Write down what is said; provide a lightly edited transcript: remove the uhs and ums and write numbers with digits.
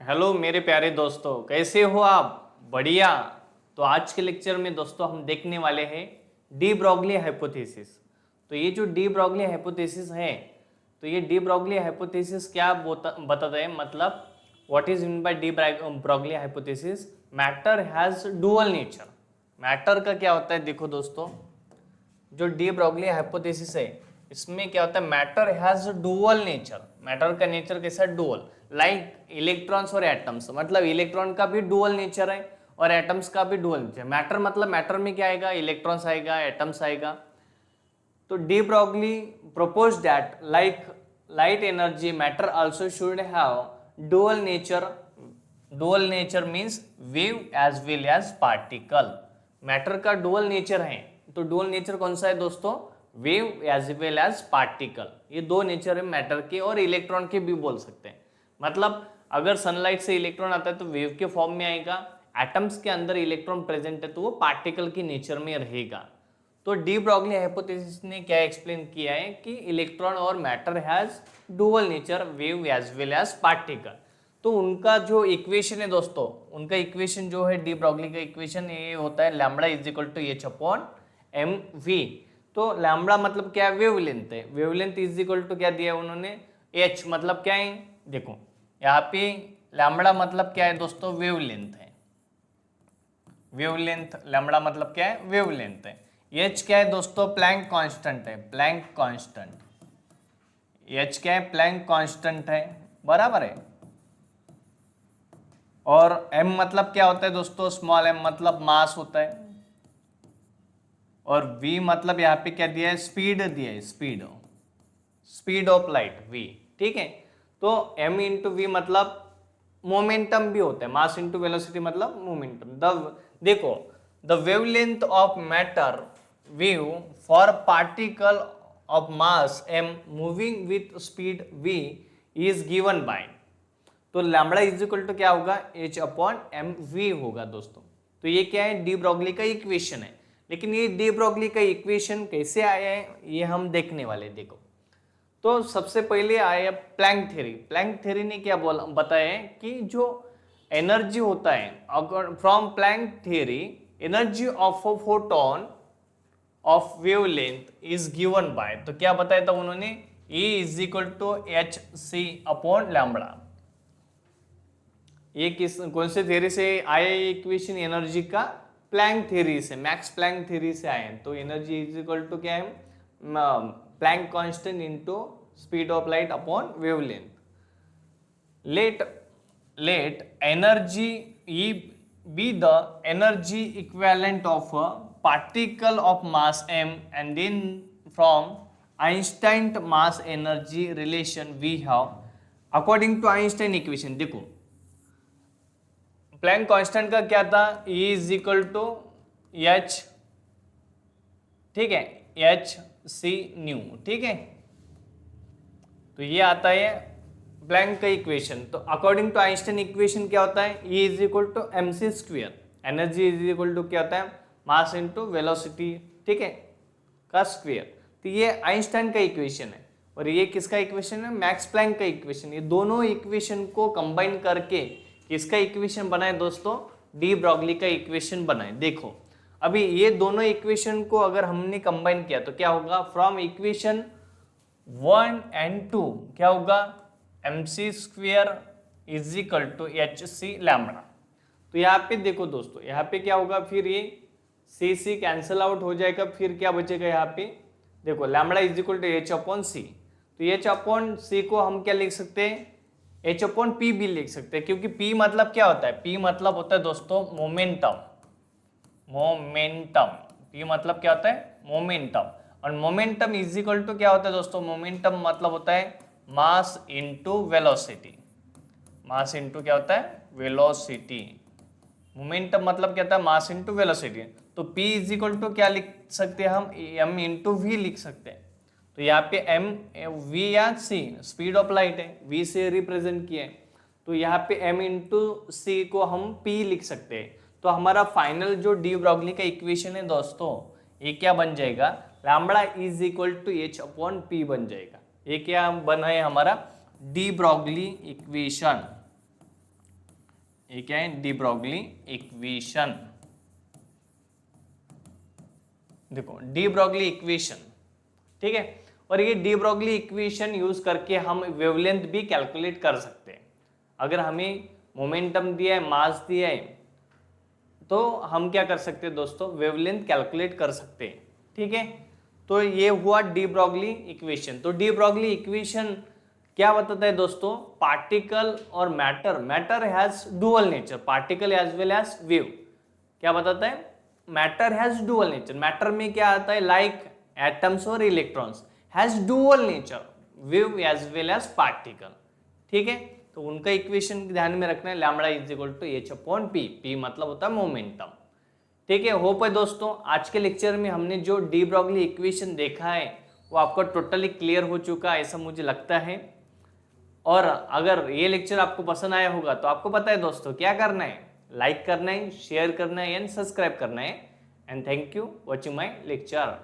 Hello मेरे प्यारे दोस्तों, कैसे हो आप? बढ़िया। तो आज के लेक्चर में दोस्तों हम देखने वाले हैं डी ब्रॉगली हाइपोथेसिस। तो ये जो डी ब्रॉगली हाइपोथेसिस है, तो ये डी ब्रॉगली हाइपोथेसिस क्या बताता है, मतलब what is mean by de Broglie hypothesis? Matter has dual nature. Matter का क्या होता है, देखो दोस्तों, जो डी ब्रॉगली हाइपोथेसिस है इसमें क्या होता है, matter has dual nature. Matter का नेचर कैसा? डुअल। लाइक इलेक्ट्रॉन्स और एटम्स, मतलब इलेक्ट्रॉन का भी डुअल नेचर है और एटम्स का भी डुअल नेचर। मैटर मतलब मैटर में क्या आएगा? इलेक्ट्रॉन्स आएगा, एटम्स आएगा। तो de Broglie propose that like light energy matter also should have dual nature. Dual nature means wave as well as particle. Matter का डुअल नेचर है, तो डुअल नेचर कौन सा है दोस्तों? Wave as well as particle. ये दो nature है मैटर के, और इलेक्ट्रॉन के भी बोल सकते हैं। मतलब अगर सनलाइट से इलेक्ट्रॉन आता है तो वेव के फॉर्म में आएगा। एटम्स के अंदर इलेक्ट्रॉन प्रेजेंट है तो वो पार्टिकल की नेचर में रहेगा। तो डी ब्रॉगली हाइपोथेसिस ने क्या एक्सप्लेन किया है कि इलेक्ट्रॉन और matter has dual nature, wave as well as particle. तो उनका जो इक्वेशन है दोस्तों, उनका इक्वेशन जो है डी ब्रॉगली का इक्वेशन, ये होता है lambda is equal to H upon m v. तो लैम्बडा मतलब क्या है? वेवलेंथ है। वेवलेंथ इज इक्वल टू क्या दिया है उन्होंने? एच मतलब क्या है? देखो यहाँ पे लैम्बडा मतलब क्या है दोस्तों? वेवलेंथ है। वेवलेंथ, लैम्बडा मतलब क्या है? वेवलेंथ है। एच क्या है दोस्तों? प्लैंक कांस्टेंट है। प्लैंक कांस्टेंट, एच क्या है? प्लैंक कांस्टेंट है, बराबर है। और m मतलब क्या होता है दोस्तों? स्मॉल m मतलब मास होता है। और v मतलब यहाँ पे क्या दिया है? स्पीड दिया है, speed, speed of light v। ठीक है। तो m इंटू वी मतलब मोमेंटम भी होता है। मास इंटू वेलोसिटी मतलब मोमेंटम। देखो, the wavelength of matter wave for particle of mass m moving with speed v is given by, तो लैम्बडा इज इक्वल टू क्या होगा? एच अपॉन एम वी होगा दोस्तों। तो ये क्या है? डी ब्रॉगली का इक्वेशन है। लेकिन ये डी ब्रॉगली का इक्वेशन कैसे आया है ये हम देखने वाले। देखो, तो सबसे पहले आया प्लैंक थ्योरी। प्लैंक थ्योरी ने क्या बोला, बताया है कि जो एनर्जी होता है, अगर from Planck theory energy of a photon of wavelength is given by, तो क्या बताया था उन्होंने? E is equal to h c upon lambda. ये कौन से थ्योरी से आया? इक्वेशन एनर्जी का प्लैंक थ्योरी से, मैक्स प्लैंक थ्योरी से आए। तो एनर्जी इज इक्वल टू क्या है? Planck constant into speed of light upon wavelength. Let let energy E be the energy equivalent of a particle of mass m, and then from Einstein mass energy relation we have according to Einstein equation। देखो, Planck constant का क्या था? E is equal to h, ठीक है, H C new. ठीक है, तो ये आता है प्लैंक का इक्वेशन। तो अकॉर्डिंग टू आइंस्टाइन इक्वेशन क्या होता है? E is equal to m c square. Energy is equal to क्या होता है? मास इंटू वेलोसिटी, ठीक है, का स्क्वेयर। तो ये आइंस्टाइन का इक्वेशन है। और ये किसका इक्वेशन है? मैक्स प्लैंक का इक्वेशन। ये दोनों इक्वेशन को कंबाइन करके किसका इक्वेशन बनाए दोस्तों? डी ब्रॉगली का इक्वेशन बनाए। देखो, अभी ये दोनों इक्वेशन को अगर हमने कंबाइन किया तो क्या होगा? फ्रॉम इक्वेशन 1 एंड 2 क्या होगा? M c square is equal to h c lambda. तो यहाँ पे देखो दोस्तों, यहाँ पे क्या होगा? फिर ये सी सी कैंसिल आउट हो जाएगा, फिर क्या बचेगा यहाँ पे? देखो, lambda is equal to H upon C. तो एच अपॉन सी को हम क्या लिख सकते हैं? एच अपॉन पी भी लिख सकते हैं, क्योंकि पी मतलब क्या होता है? पी मतलब होता है दोस्तों मोमेंटम। मोमेंटम, पी मतलब क्या होता है? मोमेंटम। और मोमेंटम इज इक्वल टू क्या होता है दोस्तों? मोमेंटम मतलब होता है mass into velocity. Mass into क्या होता है? वेलोसिटी। मोमेंटम मतलब क्या होता है? Mass into velocity. तो P इज इक्वल टू क्या लिख सकते हैं हम? m इंटू वी लिख सकते हैं। तो यहाँ पे m v या c स्पीड ऑफ लाइट है, v से रिप्रेजेंट किया है। तो यहाँ पे m इंटू सी को हम p लिख सकते हैं। तो हमारा फाइनल जो डी ब्रॉगली का इक्वेशन है दोस्तों, ये क्या बन जाएगा? Lambda is equal to H upon p बन जाएगा। ये क्या बना है हमारा? De Broglie equation. ये क्या है, डी ब्रॉगली इक्वेशन। देखो डी ब्रॉगली इक्वेशन, ठीक है। और ये डी ब्रॉगली इक्वेशन यूज करके हम वेवलेंथ भी कैलकुलेट कर सकते हैं। अगर हमें मोमेंटम दिया है, मास दिया है, तो हम क्या कर सकते हैं दोस्तों, वेवलेंथ कैलकुलेट कर सकते हैं, ठीक है। तो ये हुआ डी ब्रॉगली इक्वेशन। तो डी ब्रॉगली इक्वेशन क्या बताता है दोस्तों, पार्टिकल और matter, matter has dual nature, particle as well as wave. क्या बताता है, matter has dual nature. Matter में क्या आता है, लाइक एटम्स और electrons, has dual nature, wave as well as particle, ठीक है। तो उनका इक्वेशन ध्यान में रखना है, lambda is equal to H upon p, p मतलब होता है मोमेंटम, ठीक है। होप है दोस्तों आज के लेक्चर में हमने जो डी ब्रॉगली इक्वेशन देखा है वो आपका टोटली क्लियर हो चुका है, ऐसा मुझे लगता है। और अगर ये लेक्चर आपको पसंद आया होगा तो आपको पता है दोस्तों क्या करना है, लाइक करना है, शेयर करना है एंड सब्सक्राइब करना है। And thank you watching my lecture.